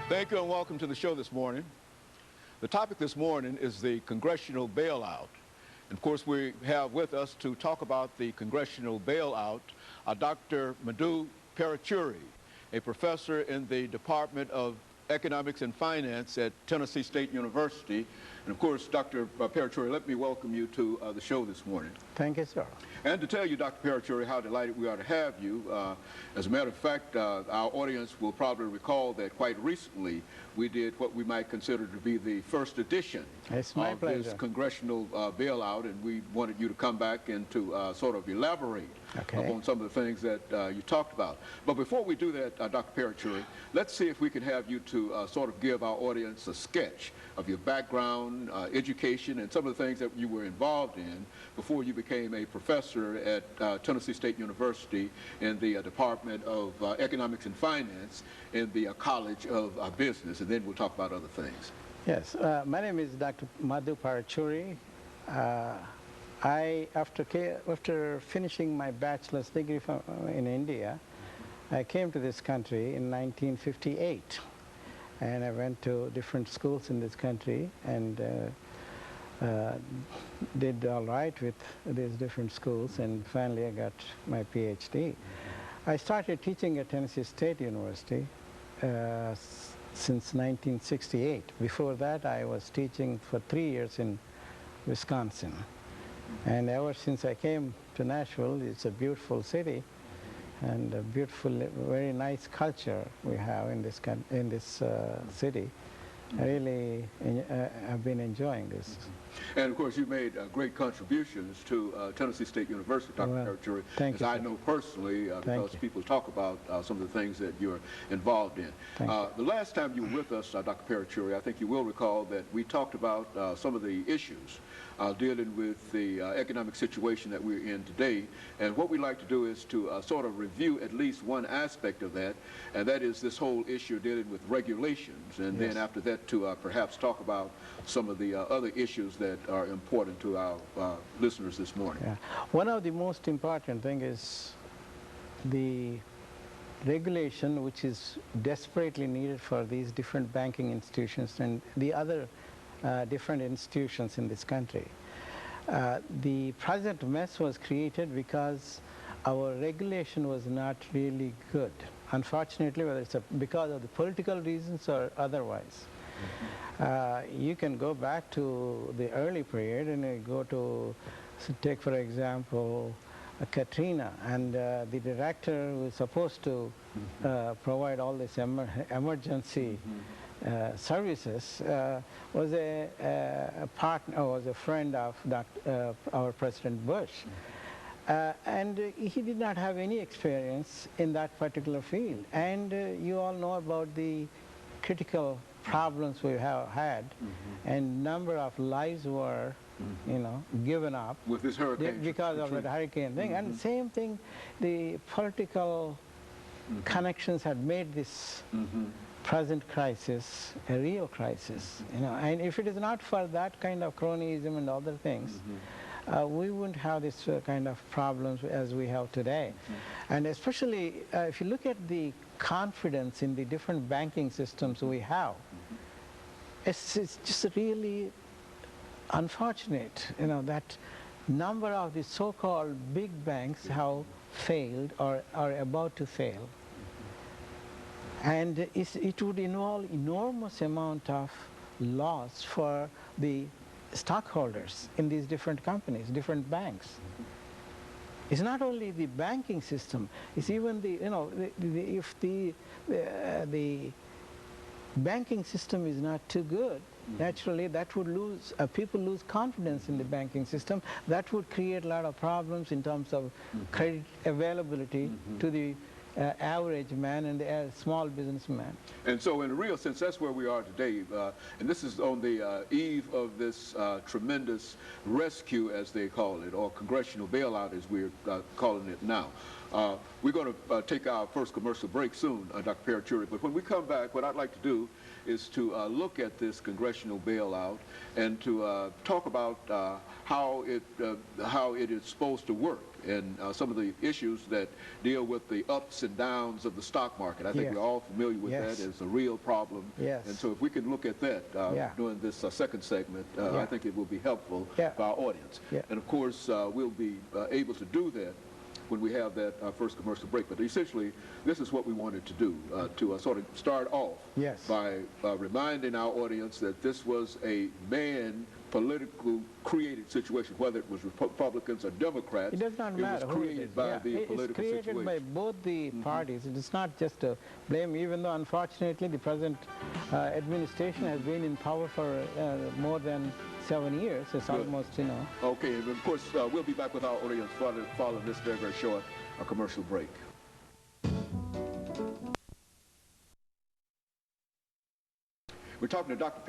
Thank you and welcome to the show this morning. The topic this morning is the Congressional Bailout. And of course, we have with us to talk about the Congressional Bailout Dr. MParuchuri1, a professor in the Department of Economics and Finance at Tennessee State University. And of course, Dr. MParuchuri1, let me welcome you to the show this morning. Thank you, sir. And to tell you, Dr. MParuchuri1, how delighted we are to have you. As a matter of fact, our audience will probably recall that quite recently we did what we might consider to be the first edition of this Congressional Bailout, and we wanted you to come back and to sort of elaborate upon some of the things that you talked about. But before we do that, Dr. MParuchuri1, let's see if we can have you to sort of give our audience a sketch of your background, education, and some of the things that you were involved in before you became a professor at Tennessee State University in the Department of Economics and Finance in the College of Business, and then we'll talk about other things. Yes, my name is Dr. MParuchuri1. After finishing my bachelor's degree in India, I came to this country in 1958. And I went to different schools in this country and did all right with these different schools, and finally I got my PhD. I started teaching at Tennessee State University since 1968. Before that, I was teaching for 3 years in Wisconsin. And ever since I came to Nashville, it's a beautiful city and a beautiful, very nice culture we have in this city. I really have been enjoying this. And of course, you made great contributions to Tennessee State University, Dr. MParuchuri1, as I know personally, because people talk about some of the things that you're involved in. The last time you were with us, Dr. MParuchuri1, I think you will recall that we talked about some of the issues dealing with the economic situation that we're in today. And what we like to do is to sort of review at least one aspect of that, and that is this whole issue dealing with regulations. And then after that, to perhaps talk about some of the other issues that are important to our listeners this morning. Yeah. One of the most important thing is the regulation, which is desperately needed for these different banking institutions and the other different institutions in this country. The present mess was created because our regulation was not really good. Unfortunately, whether it's because of the political reasons or otherwise. You can go back to the early period and go to, take for example, Katrina, and the director who was supposed to provide all this emergency services was a partner, was a friend of our President Bush. And he did not have any experience in that particular field. And you all know about the critical problems we have had, and number of lives were, given up with this hurricane because of that hurricane thing. And same thing, the political connections had made this present crisis a real crisis. And if it is not for that kind of cronyism and other things, we wouldn't have this kind of problems as we have today. And especially if you look at the confidence in the different banking systems we have, it's just really unfortunate, that number of the so-called big banks have failed or are about to fail. And it would involve enormous amount of loss for the stockholders in these different companies, different banks. It's not only the banking system, it's even the, if the banking system is not too good, naturally that would lose, people lose confidence in the banking system. That would create a lot of problems in terms of credit availability to the average man and the small businessman. And so in a real sense, that's where we are today. And this is on the eve of this tremendous rescue, as they call it, or Congressional Bailout, as we're calling it now. We're going to take our first commercial break soon, Dr. MParuchuri1, but when we come back, what I'd like to do is to look at this Congressional Bailout and to talk about how it is supposed to work, and some of the issues that deal with the ups and downs of the stock market. I think Yes. we're all familiar with Yes. that as a real problem. Yes. And so if we can look at that during this second segment, I think it will be helpful for our audience. Yeah. And of course, we'll be able to do that when we have that first commercial break. But essentially, this is what we wanted to do, to sort of start off by reminding our audience that this was a political created situation, whether it was Republicans or Democrats. It does not matter. It was created by the political situation. It's created by both the parties. It is not just a blame, even though unfortunately the present administration has been in power for more than 7 years. It's almost, you know. Okay, and of course, we'll be back with our audience following this very, very short commercial break. We're talking to Dr.